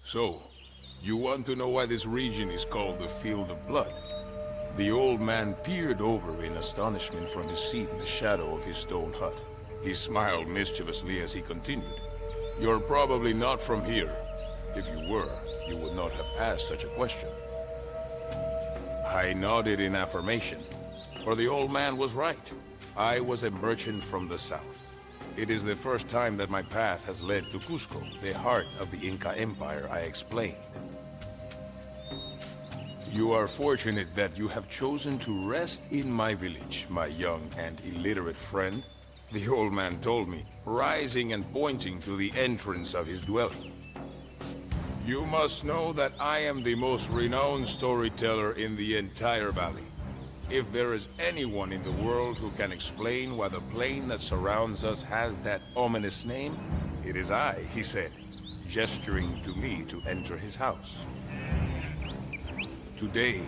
So, you want to know why this region is called the Field of Blood? The old man peered over in astonishment from his seat in the shadow of his stone hut. He smiled mischievously as he continued. You're probably not from here. If you were, you would not have asked such a question. I nodded in affirmation, for the old man was right. I was a merchant from the south. It is the first time that my path has led to Cusco, the heart of the Inca Empire, I explained. You are fortunate that you have chosen to rest in my village, my young and illiterate friend, the old man told me, rising and pointing to the entrance of his dwelling. You must know that I am the most renowned storyteller in the entire valley. If there is anyone in the world who can explain why the plain that surrounds us has that ominous name, it is I, he said, gesturing to me to enter his house. Today,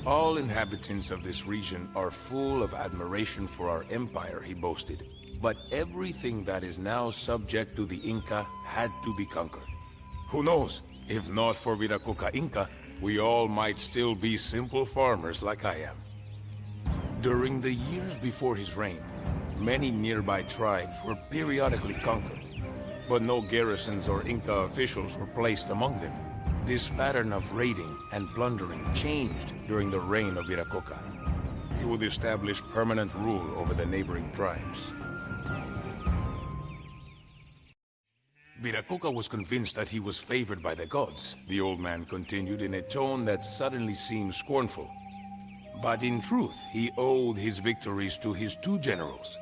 all inhabitants of this region are full of admiration for our empire, he boasted. But everything that is now subject to the Inca had to be conquered. Who knows, if not for Viracocha Inca, we all might still be simple farmers like I am. During the years before his reign, many nearby tribes were periodically conquered, but no garrisons or Inca officials were placed among them. This pattern of raiding and plundering changed during the reign of Viracocha. He would establish permanent rule over the neighboring tribes. Viracocha was convinced that he was favored by the gods, the old man continued in a tone that suddenly seemed scornful. But in truth, he owed his victories to his two generals,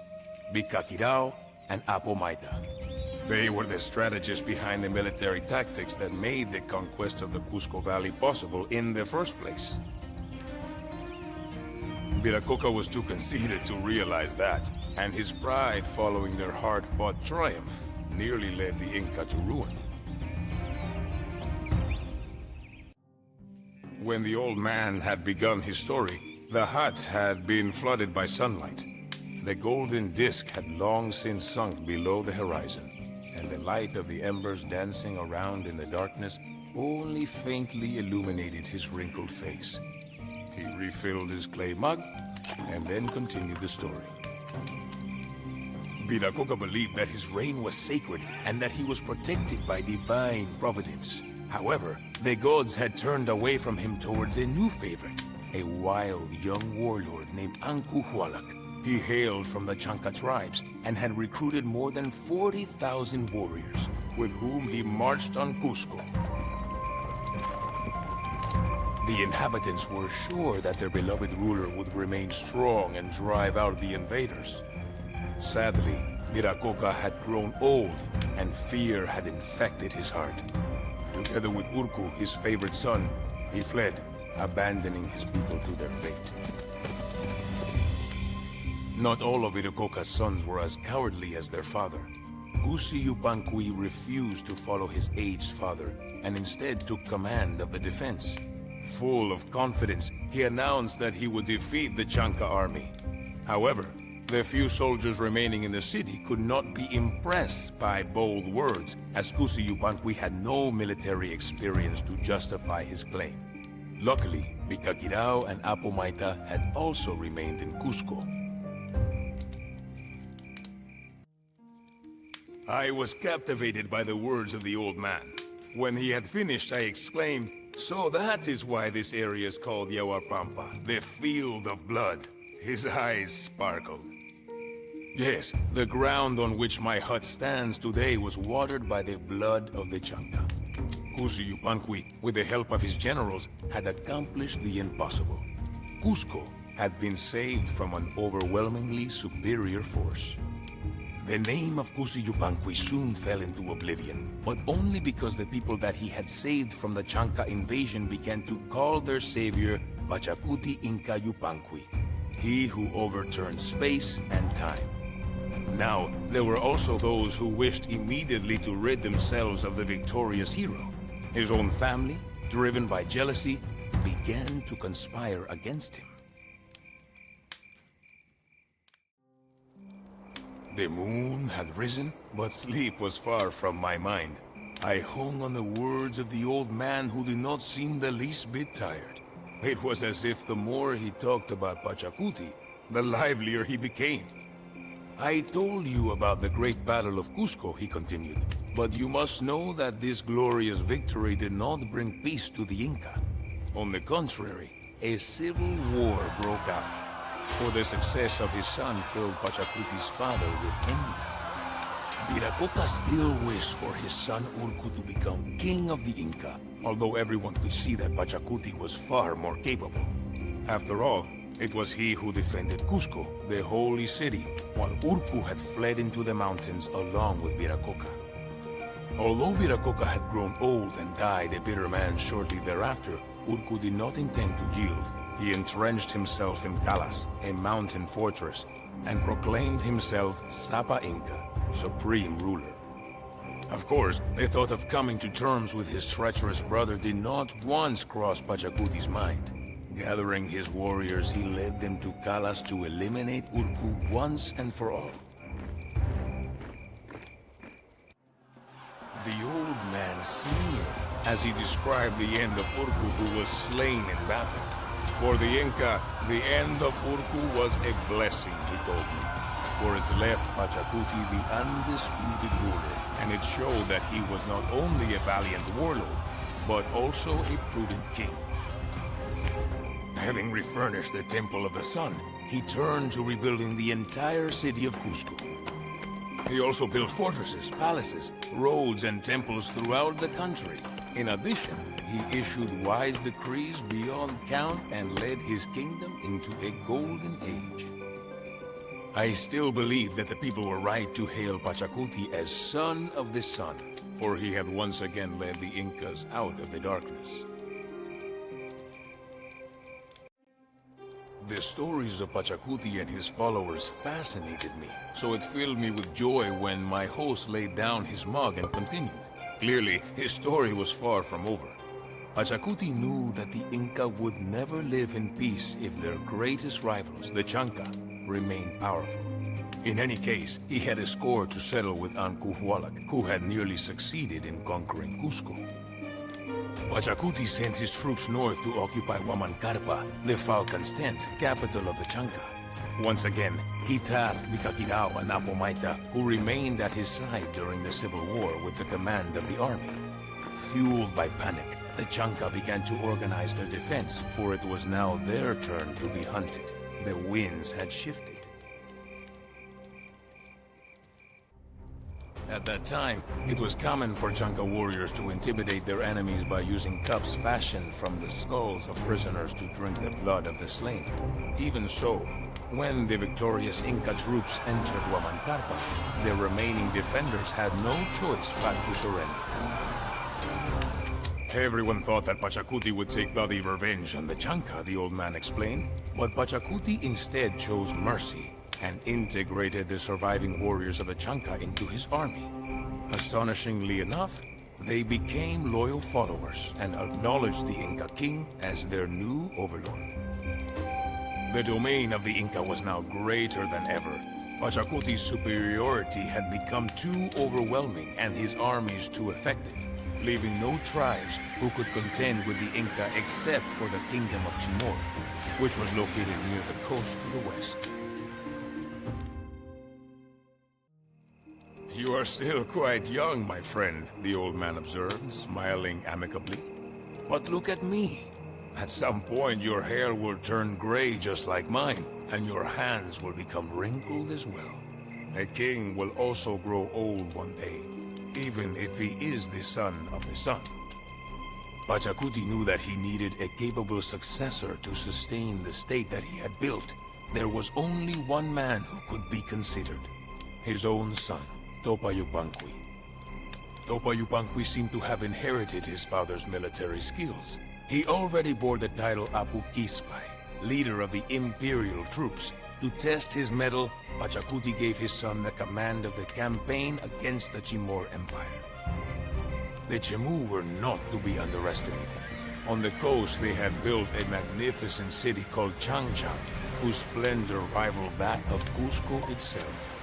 Bikakirao and Apomaita. They were the strategists behind the military tactics that made the conquest of the Cusco Valley possible in the first place. Viracocha was too conceited to realize that, and his pride following their hard-fought triumph nearly led the Inca to ruin. When the old man had begun his story, the hut had been flooded by sunlight. The golden disk had long since sunk below the horizon, and the light of the embers dancing around in the darkness only faintly illuminated his wrinkled face. He refilled his clay mug, and then continued the story. Viracocha believed that his reign was sacred, and that he was protected by divine providence. However, the gods had turned away from him towards a new favorite, a wild young warlord named Anku Hualak. He hailed from the Chanca tribes and had recruited more than 40,000 warriors, with whom he marched on Cusco. The inhabitants were sure that their beloved ruler would remain strong and drive out the invaders. Sadly, Viracocha had grown old, and fear had infected his heart. Together with Urku, his favorite son, he fled, abandoning his people to their fate. Not all of Viracocha's sons were as cowardly as their father. Gusi Yupanqui refused to follow his aged father, and instead took command of the defense. Full of confidence, he announced that he would defeat the Chanca army. However, the few soldiers remaining in the city could not be impressed by bold words, as Gusi Yupanqui had no military experience to justify his claim. Luckily, Bikakirao and Apomaita had also remained in Cusco. I was captivated by the words of the old man. When he had finished, I exclaimed, "So that is why this area is called Yahuapampa, the Field of Blood." His eyes sparkled. Yes, the ground on which my hut stands today was watered by the blood of the Chanca. Gusi Yupanqui, with the help of his generals, had accomplished the impossible. Cusco had been saved from an overwhelmingly superior force. The name of Gusi Yupanqui soon fell into oblivion, but only because the people that he had saved from the Chanca invasion began to call their savior Pachacuti Inca Yupanqui, he who overturned space and time. Now, there were also those who wished immediately to rid themselves of the victorious hero. His own family, driven by jealousy, began to conspire against him. The moon had risen, but sleep was far from my mind. I hung on the words of the old man who did not seem the least bit tired. It was as if the more he talked about Pachacuti, the livelier he became. I told you about the great battle of Cusco, he continued, but you must know that this glorious victory did not bring peace to the Inca. On the contrary, a civil war broke out, for the success of his son filled Pachacuti's father with envy. Viracocha still wished for his son Urcu to become king of the Inca, although everyone could see that Pachacuti was far more capable. After all, it was he who defended Cusco, the holy city, while Urcu had fled into the mountains along with Viracocha. Although Viracocha had grown old and died a bitter man shortly thereafter, Urcu did not intend to yield. He entrenched himself in Calas, a mountain fortress, and proclaimed himself Sapa Inca, supreme ruler. Of course, the thought of coming to terms with his treacherous brother did not once cross Pachacuti's mind. Gathering his warriors, he led them to Calas to eliminate Urcu once and for all. The old man sneered as he described the end of Urcu, who was slain in battle. For the Inca, the end of Urcu was a blessing, he told me. For it left Pachacuti the undisputed ruler, and it showed that he was not only a valiant warlord, but also a prudent king. Having refurnished the Temple of the Sun, he turned to rebuilding the entire city of Cusco. He also built fortresses, palaces, roads, and temples throughout the country. In addition, he issued wise decrees beyond count and led his kingdom into a golden age. I still believe that the people were right to hail Pachacuti as Son of the Sun, for he had once again led the Incas out of the darkness. The stories of Pachacuti and his followers fascinated me, so it filled me with joy when my host laid down his mug and continued. Clearly, his story was far from over. Pachacuti knew that the Inca would never live in peace if their greatest rivals, the Chanca, remained powerful. In any case, he had a score to settle with Ancuhualac, who had nearly succeeded in conquering Cusco. Pachacuti sent his troops north to occupy Huamancarpa, the Falcon's tent, capital of the Chanca. Once again, he tasked Vicaquirao and Apomaita, who remained at his side during the Civil War with the command of the army. Fueled by panic, the Chanca began to organize their defense, for it was now their turn to be hunted. The winds had shifted. At that time, it was common for Chanca warriors to intimidate their enemies by using cups fashioned from the skulls of prisoners to drink the blood of the slain. Even so, when the victorious Inca troops entered Huamancarpa, their remaining defenders had no choice but to surrender. Everyone thought that Pachacuti would take bloody revenge on the Chanca, the old man explained, but Pachacuti instead chose mercy and integrated the surviving warriors of the Chanca into his army. Astonishingly enough, they became loyal followers and acknowledged the Inca king as their new overlord. The domain of the Inca was now greater than ever. Pachacuti's superiority had become too overwhelming and his armies too effective, leaving no tribes who could contend with the Inca except for the kingdom of Timor, which was located near the coast to the west. You are still quite young, my friend, the old man observed, smiling amicably. But look at me. At some point, your hair will turn gray just like mine, and your hands will become wrinkled as well. A king will also grow old one day, even if he is the son of the sun. Pachacuti knew that he needed a capable successor to sustain the state that he had built. There was only one man who could be considered, his own son, Topa Yupanqui. Topa Yupanqui seemed to have inherited his father's military skills. He already bore the title Apu Kispay, leader of the imperial troops. To test his mettle, Pachacuti gave his son the command of the campaign against the Timor Empire. The Chemu were not to be underestimated. On the coast, they had built a magnificent city called Changchang, whose splendor rivaled that of Cusco itself.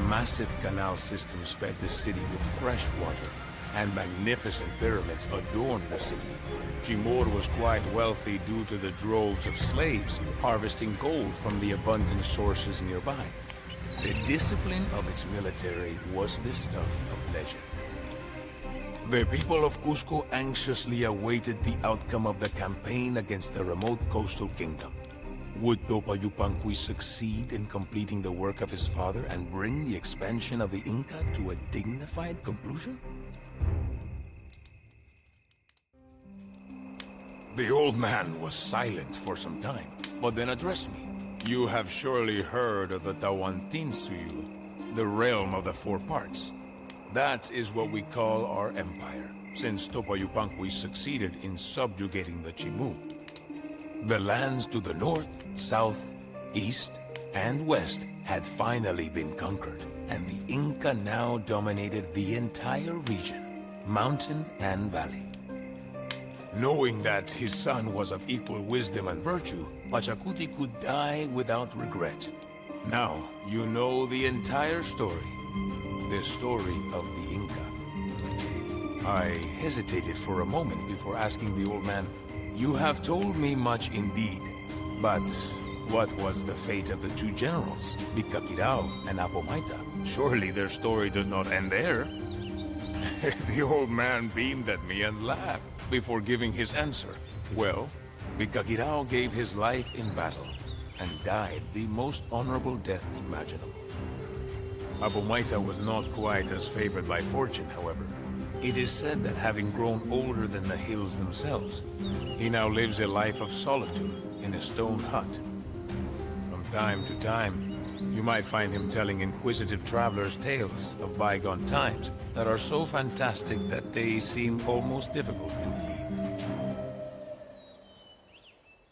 Massive canal systems fed the city with fresh water, and magnificent pyramids adorned the city. Timur was quite wealthy due to the droves of slaves harvesting gold from the abundant sources nearby. The discipline of its military was the stuff of legend. The people of Cusco anxiously awaited the outcome of the campaign against the remote coastal kingdom. Would Topa Yupanqui succeed in completing the work of his father and bring the expansion of the Inca to a dignified conclusion? The old man was silent for some time, but then addressed me. You have surely heard of the Tawantinsuyu, the realm of the four parts. That is what we call our empire, since Topa Yupanqui succeeded in subjugating the Chimu. The lands to the north, south, east, and west had finally been conquered, and the Inca now dominated the entire region, mountain and valley. Knowing that his son was of equal wisdom and virtue, Pachacuti could die without regret. Now, you know the entire story. The story of the Inca. I hesitated for a moment before asking the old man, "You have told me much indeed, but what was the fate of the two generals, Bicaquirao and Apomaita? Surely their story does not end there." The old man beamed at me and laughed before giving his answer. Well, Bicaquirao gave his life in battle and died the most honorable death imaginable. Apomaita was not quite as favored by fortune, however. It is said that having grown older than the hills themselves, he now lives a life of solitude in a stone hut. From time to time, you might find him telling inquisitive travelers tales of bygone times that are so fantastic that they seem almost difficult to believe.